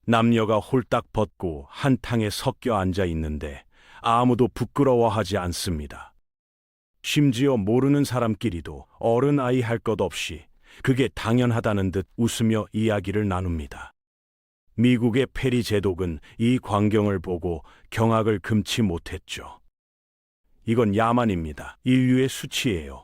남녀가 홀딱 벗고 한탕에 섞여 앉아 있는데 아무도 부끄러워하지 않습니다. 심지어 모르는 사람끼리도 어른 아이 할 것 없이 그게 당연하다는 듯 웃으며 이야기를 나눕니다. 미국의 페리 제독은 이 광경을 보고 경악을 금치 못했죠. 이건 야만입니다. 인류의 수치예요.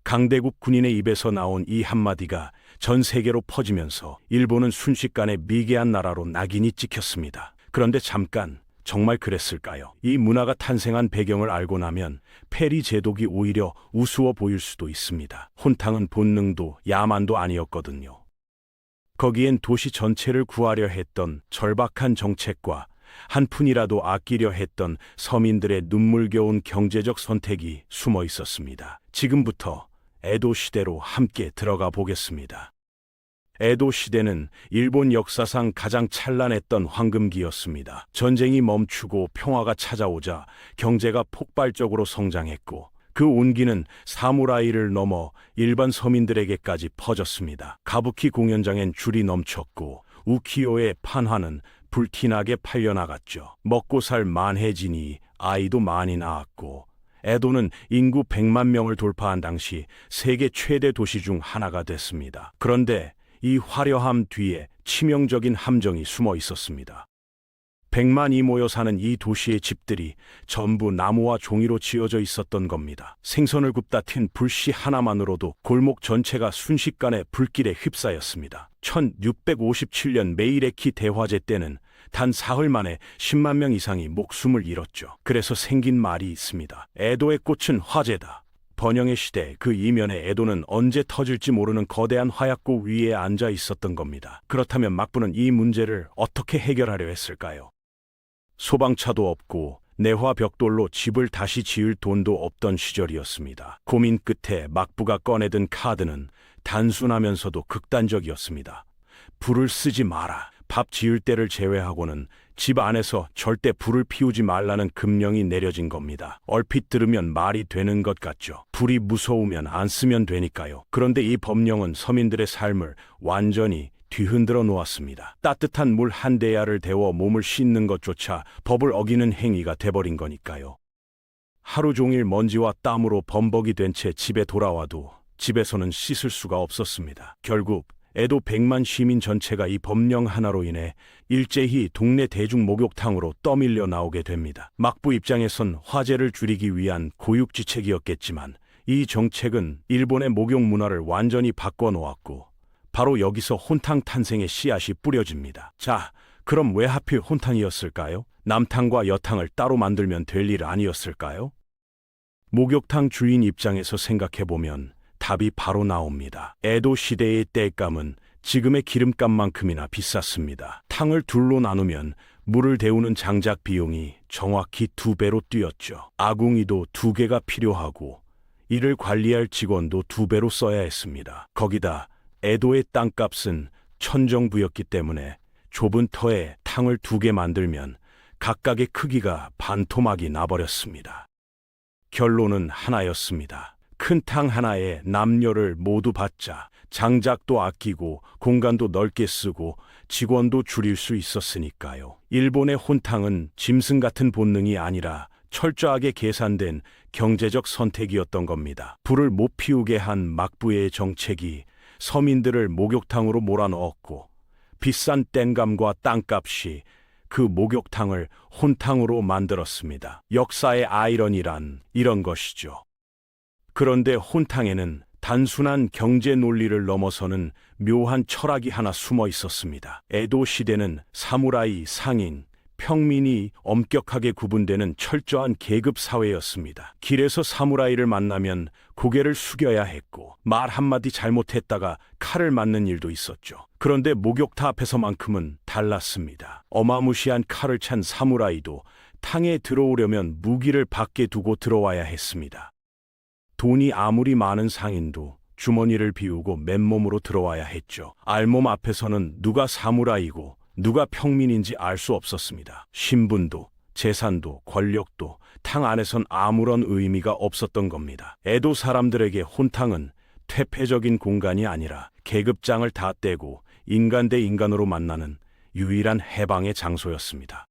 강대국 군인의 입에서 나온 이 한마디가 전 세계로 퍼지면서 일본은 순식간에 미개한 나라로 낙인이 찍혔습니다. 그런데 잠깐, 정말 그랬을까요? 이 문화가 탄생한 배경을 알고 나면 페리 제독이 오히려 우스워 보일 수도 있습니다. 혼탕은 본능도 야만도 아니었거든요. 거기엔 도시 전체를 구하려 했던 절박한 정책과 한 푼이라도 아끼려 했던 서민들의 눈물겨운 경제적 선택이 숨어 있었습니다. 지금부터 에도 시대로 함께 들어가 보겠습니다. 에도 시대는 일본 역사상 가장 찬란했던 황금기였습니다. 전쟁이 멈추고 평화가 찾아오자 경제가 폭발적으로 성장했고 그 온기는 사무라이를 넘어 일반 서민들에게까지 퍼졌습니다. 가부키 공연장엔 줄이 넘쳤고 우키요의 판화는 불티나게 팔려나갔죠. 먹고 살 만해지니 아이도 많이 낳았고 에도는 인구 100만 명을 돌파한 당시 세계 최대 도시 중 하나가 됐습니다. 그런데 이 화려함 뒤에 치명적인 함정이 숨어 있었습니다. 100만이 모여 사는 이 도시의 집들이 전부 나무와 종이로 지어져 있었던 겁니다. 생선을 굽다 튄 불씨 하나만으로도 골목 전체가 순식간에 불길에 휩싸였습니다. 1657년 메이레키 대화제 때는 단 사흘 만에 10만 명 이상이 목숨을 잃었죠. 그래서 생긴 말이 있습니다. 에도의 꽃은 화재다. 번영의 시대 그 이면에 에도는 언제 터질지 모르는 거대한 화약고 위에 앉아 있었던 겁니다. 그렇다면 막부는 이 문제를 어떻게 해결하려 했을까요? 소방차도 없고 내화 벽돌로 집을 다시 지을 돈도 없던 시절이었습니다. 고민 끝에 막부가 꺼내든 카드는 단순하면서도 극단적이었습니다. 불을 쓰지 마라. 밥 지을 때를 제외하고는 집 안에서 절대 불을 피우지 말라는 금령이 내려진 겁니다. 얼핏 들으면 말이 되는 것 같죠. 불이 무서우면 안 쓰면 되니까요. 그런데 이 법령은 서민들의 삶을 완전히 뒤흔들어 놓았습니다. 따뜻한 물 한 대야를 데워 몸을 씻는 것조차 법을 어기는 행위가 돼버린 거니까요. 하루 종일 먼지와 땀으로 범벅이 된 채 집에 돌아와도 집에서는 씻을 수가 없었습니다. 결국 에도 100만 시민 전체가 이 법령 하나로 인해 일제히 동네 대중 목욕탕으로 떠밀려 나오게 됩니다. 막부 입장에선 화재를 줄이기 위한 고육지책이었겠지만 이 정책은 일본의 목욕 문화를 완전히 바꿔놓았고 바로 여기서 혼탕 탄생의 씨앗이 뿌려집니다. 자, 그럼 왜 하필 혼탕이었을까요? 남탕과 여탕을 따로 만들면 될 일 아니었을까요? 목욕탕 주인 입장에서 생각해보면 답이 바로 나옵니다. 에도 시대의 땔감은 지금의 기름값만큼이나 비쌌습니다. 탕을 둘로 나누면 물을 데우는 장작 비용이 정확히 2배로 뛰었죠. 아궁이도 2개가 필요하고 이를 관리할 직원도 2배로 써야 했습니다. 거기다 에도의 땅값은 천정부였기 때문에 좁은 터에 탕을 2개 만들면 각각의 크기가 반토막이 나버렸습니다. 결론은 하나였습니다. 큰 탕 하나에 남녀를 모두 받자. 장작도 아끼고 공간도 넓게 쓰고 직원도 줄일 수 있었으니까요. 일본의 혼탕은 짐승 같은 본능이 아니라 철저하게 계산된 경제적 선택이었던 겁니다. 불을 못 피우게 한 막부의 정책이 서민들을 목욕탕으로 몰아넣었고 비싼 땔감과 땅값이 그 목욕탕을 혼탕으로 만들었습니다. 역사의 아이러니란 이런 것이죠. 그런데 혼탕에는 단순한 경제 논리를 넘어서는 묘한 철학이 하나 숨어 있었습니다. 에도 시대는 사무라이, 상인, 평민이 엄격하게 구분되는 철저한 계급 사회였습니다. 길에서 사무라이를 만나면 고개를 숙여야 했고 말 한마디 잘못했다가 칼을 맞는 일도 있었죠. 그런데 목욕탕 앞에서만큼은 달랐습니다. 어마무시한 칼을 찬 사무라이도 탕에 들어오려면 무기를 밖에 두고 들어와야 했습니다. 돈이 아무리 많은 상인도 주머니를 비우고 맨몸으로 들어와야 했죠. 알몸 앞에서는 누가 사무라이고 누가 평민인지 알 수 없었습니다. 신분도 재산도 권력도 탕 안에선 아무런 의미가 없었던 겁니다. 에도 사람들에게 혼탕은 퇴폐적인 공간이 아니라 계급장을 다 떼고 인간 대 인간으로 만나는 유일한 해방의 장소였습니다.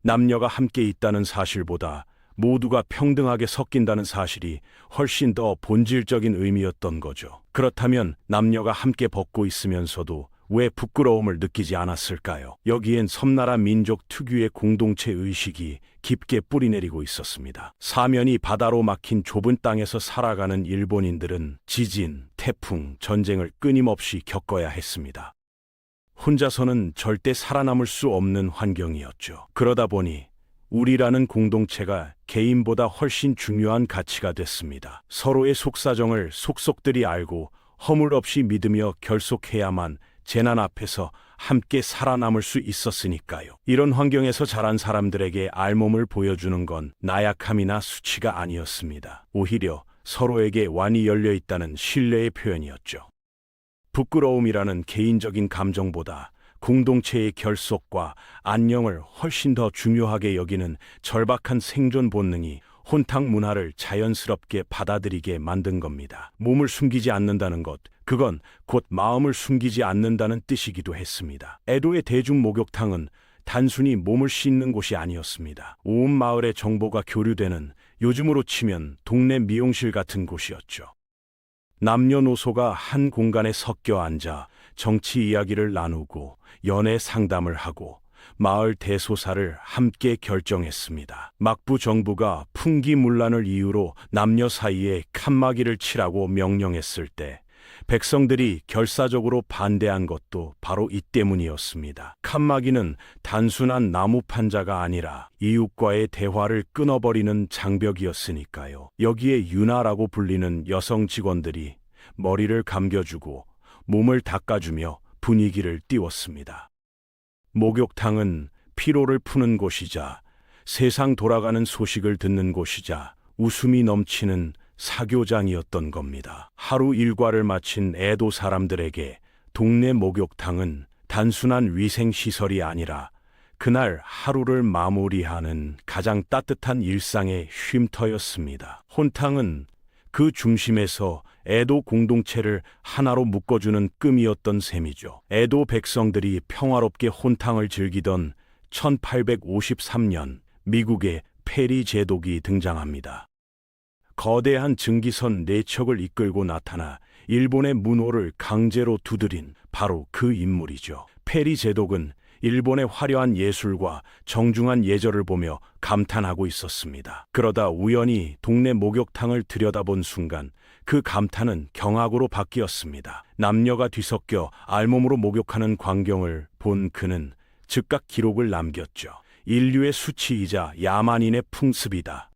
남녀가 함께 있다는 사실보다 모두가 평등하게 섞인다는 사실이 훨씬 더 본질적인 의미였던 거죠. 그렇다면 남녀가 함께 벗고 있으면서도 왜 부끄러움을 느끼지 않았을까요? 여기엔 섬나라 민족 특유의 공동체 의식이 깊게 뿌리내리고 있었습니다. 사면이 바다로 막힌 좁은 땅에서 살아가는 일본인들은 지진, 태풍, 전쟁을 끊임없이 겪어야 했습니다. 혼자서는 절대 살아남을 수 없는 환경이었죠. 그러다 보니 우리라는 공동체가 개인보다 훨씬 중요한 가치가 됐습니다. 서로의 속사정을 속속들이 알고 허물 없이 믿으며 결속해야만 재난 앞에서 함께 살아남을 수 있었으니까요. 이런 환경에서 자란 사람들에게 알몸을 보여주는 건 나약함이나 수치가 아니었습니다. 오히려 서로에게 완이 열려 있다는 신뢰의 표현이었죠. 부끄러움이라는 개인적인 감정보다 공동체의 결속과 안녕을 훨씬 더 중요하게 여기는 절박한 생존 본능이 혼탕 문화를 자연스럽게 받아들이게 만든 겁니다. 몸을 숨기지 않는다는 것, 그건 곧 마음을 숨기지 않는다는 뜻이기도 했습니다. 에도의 대중 목욕탕은 단순히 몸을 씻는 곳이 아니었습니다. 온 마을의 정보가 교류되는, 요즘으로 치면 동네 미용실 같은 곳이었죠. 남녀노소가 한 공간에 섞여 앉아 정치 이야기를 나누고 연애 상담을 하고 마을 대소사를 함께 결정했습니다. 막부 정부가 풍기문란을 이유로 남녀 사이에 칸막이를 치라고 명령했을 때 백성들이 결사적으로 반대한 것도 바로 이 때문이었습니다. 칸막이는 단순한 나무 판자가 아니라 이웃과의 대화를 끊어버리는 장벽이었으니까요. 여기에 유나라고 불리는 여성 직원들이 머리를 감겨주고 몸을 닦아주며 분위기를 띄웠습니다. 목욕탕은 피로를 푸는 곳이자 세상 돌아가는 소식을 듣는 곳이자 웃음이 넘치는 사교장이었던 겁니다. 하루 일과를 마친 에도 사람들에게 동네 목욕탕은 단순한 위생시설이 아니라 그날 하루를 마무리하는 가장 따뜻한 일상의 쉼터였습니다. 혼탕은 그 중심에서 에도 공동체를 하나로 묶어주는 끔이었던 셈이죠. 에도 백성들이 평화롭게 혼탕을 즐기던 1853년 미국의 페리 제독이 등장합니다. 거대한 증기선 4척을 이끌고 나타나 일본의 문호를 강제로 두드린 바로 그 인물이죠. 페리 제독은 일본의 화려한 예술과 정중한 예절을 보며 감탄하고 있었습니다. 그러다 우연히 동네 목욕탕을 들여다본 순간 그 감탄은 경악으로 바뀌었습니다. 남녀가 뒤섞여 알몸으로 목욕하는 광경을 본 그는 즉각 기록을 남겼죠. 인류의 수치이자 야만인의 풍습이다.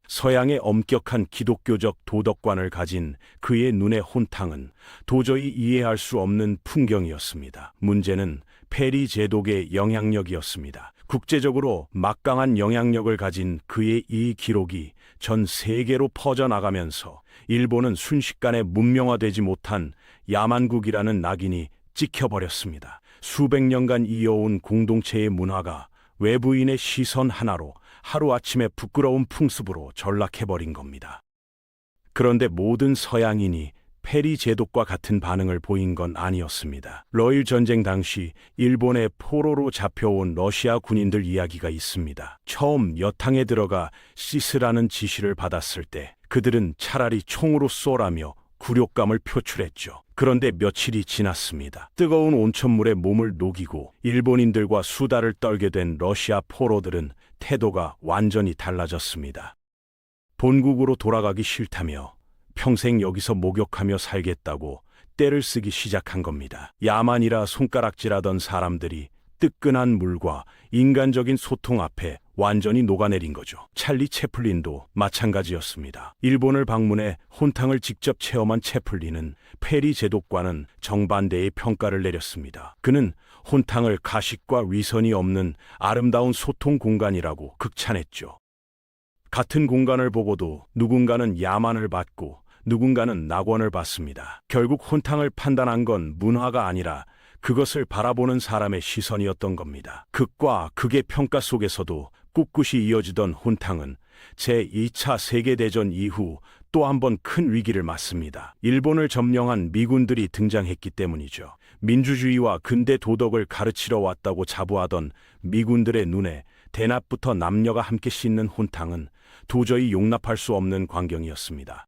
서양의 엄격한 기독교적 도덕관을 가진 그의 눈의 혼탕은 도저히 이해할 수 없는 풍경이었습니다. 문제는 페리 제독의 영향력이었습니다. 국제적으로 막강한 영향력을 가진 그의 이 기록이 전 세계로 퍼져나가면서 일본은 순식간에 문명화되지 못한 야만국이라는 낙인이 찍혀버렸습니다. 수백 년간 이어온 공동체의 문화가 외부인의 시선 하나로 하루아침에 부끄러운 풍습으로 전락해버린 겁니다. 그런데 모든 서양인이 페리 제독과 같은 반응을 보인 건 아니었습니다. 러일 전쟁 당시 일본의 포로로 잡혀온 러시아 군인들 이야기가 있습니다. 처음 여탕에 들어가 씻으라는 지시를 받았을 때 그들은 차라리 총으로 쏘라며 굴욕감을 표출했죠. 그런데 며칠이 지났습니다. 뜨거운 온천물에 몸을 녹이고 일본인들과 수다를 떨게 된 러시아 포로들은 태도가 완전히 달라졌습니다. 본국으로 돌아가기 싫다며 평생 여기서 목욕하며 살겠다고 떼를 쓰기 시작한 겁니다. 야만이라 손가락질하던 사람들이 뜨끈한 물과 인간적인 소통 앞에 완전히 녹아내린 거죠. 찰리 채플린도 마찬가지였습니다. 일본을 방문해 혼탕을 직접 체험한 채플린은 페리 제독과는 정반대의 평가를 내렸습니다. 그는 혼탕을 가식과 위선이 없는 아름다운 소통 공간이라고 극찬했죠. 같은 공간을 보고도 누군가는 야만을 받고 누군가는 낙원을 받습니다. 결국 혼탕을 판단한 건 문화가 아니라 그것을 바라보는 사람의 시선이었던 겁니다. 극과 극의 평가 속에서도 꿋꿋이 이어지던 혼탕은 제2차 세계대전 이후 또 한 번 큰 위기를 맞습니다. 일본을 점령한 미군들이 등장했기 때문이죠. 민주주의와 근대 도덕을 가르치러 왔다고 자부하던 미군들의 눈에 대낮부터 남녀가 함께 씻는 혼탕은 도저히 용납할 수 없는 광경이었습니다.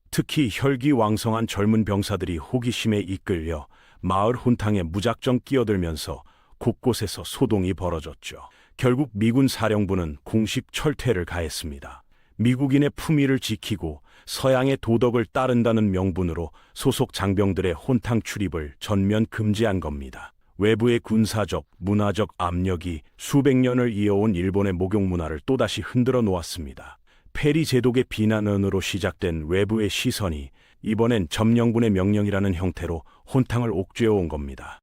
특히 혈기왕성한 젊은 병사들이 호기심에 이끌려 마을 혼탕에 무작정 끼어들면서 곳곳에서 소동이 벌어졌죠. 결국 미군 사령부는 공식 철퇴를 가했습니다. 미국인의 품위를 지키고 서양의 도덕을 따른다는 명분으로 소속 장병들의 혼탕 출입을 전면 금지한 겁니다. 외부의 군사적, 문화적 압력이 수백 년을 이어온 일본의 목욕 문화를 또다시 흔들어 놓았습니다. 페리 제독의 비난으로 시작된 외부의 시선이 이번엔 점령군의 명령이라는 형태로 혼탕을 옥죄어온 겁니다.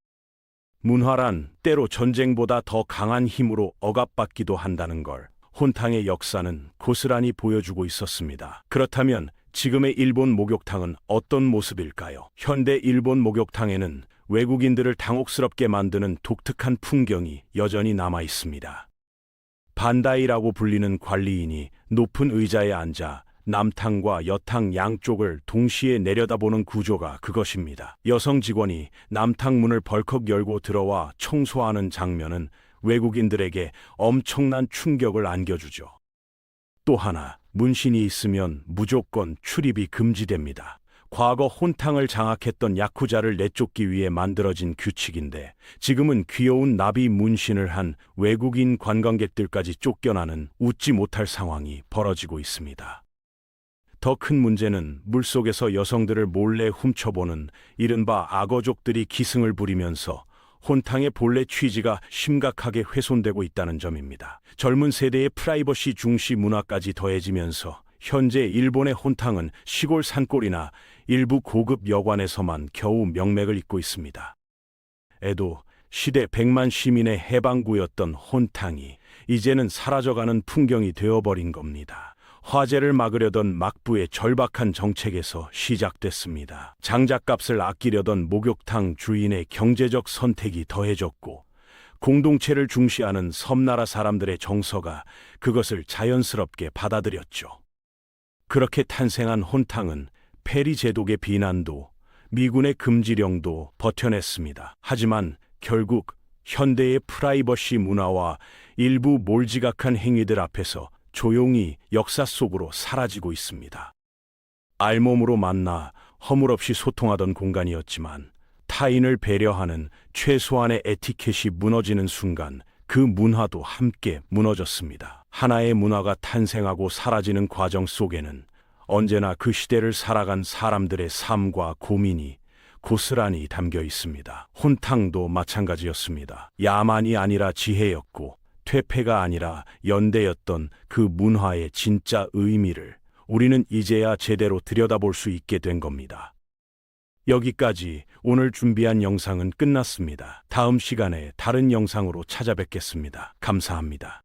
문화란 때로 전쟁보다 더 강한 힘으로 억압받기도 한다는 걸 혼탕의 역사는 고스란히 보여주고 있었습니다. 그렇다면 지금의 일본 목욕탕은 어떤 모습일까요? 현대 일본 목욕탕에는 외국인들을 당혹스럽게 만드는 독특한 풍경이 여전히 남아 있습니다. 반다이라고 불리는 관리인이 높은 의자에 앉아 남탕과 여탕 양쪽을 동시에 내려다보는 구조가 그것입니다. 여성 직원이 남탕 문을 벌컥 열고 들어와 청소하는 장면은 외국인들에게 엄청난 충격을 안겨주죠. 또 하나, 문신이 있으면 무조건 출입이 금지됩니다. 과거 혼탕을 장악했던 야쿠자를 내쫓기 위해 만들어진 규칙인데 지금은 귀여운 나비 문신을 한 외국인 관광객들까지 쫓겨나는 웃지 못할 상황이 벌어지고 있습니다. 더 큰 문제는 물속에서 여성들을 몰래 훔쳐보는 이른바 악어족들이 기승을 부리면서 혼탕의 본래 취지가 심각하게 훼손되고 있다는 점입니다. 젊은 세대의 프라이버시 중시 문화까지 더해지면서 현재 일본의 혼탕은 시골 산골이나 일부 고급 여관에서만 겨우 명맥을 잇고 있습니다. 에도 시대 100만 시민의 해방구였던 혼탕이 이제는 사라져가는 풍경이 되어버린 겁니다. 화재를 막으려던 막부의 절박한 정책에서 시작됐습니다. 장작값을 아끼려던 목욕탕 주인의 경제적 선택이 더해졌고 공동체를 중시하는 섬나라 사람들의 정서가 그것을 자연스럽게 받아들였죠. 그렇게 탄생한 혼탕은 페리 제독의 비난도 미군의 금지령도 버텨냈습니다. 하지만 결국 현대의 프라이버시 문화와 일부 몰지각한 행위들 앞에서 조용히 역사 속으로 사라지고 있습니다. 알몸으로 만나 허물없이 소통하던 공간이었지만 타인을 배려하는 최소한의 에티켓이 무너지는 순간 그 문화도 함께 무너졌습니다. 하나의 문화가 탄생하고 사라지는 과정 속에는 언제나 그 시대를 살아간 사람들의 삶과 고민이 고스란히 담겨 있습니다. 혼탕도 마찬가지였습니다. 야만이 아니라 지혜였고 퇴폐가 아니라 연대였던 그 문화의 진짜 의미를 우리는 이제야 제대로 들여다볼 수 있게 된 겁니다. 여기까지 오늘 준비한 영상은 끝났습니다. 다음 시간에 다른 영상으로 찾아뵙겠습니다. 감사합니다.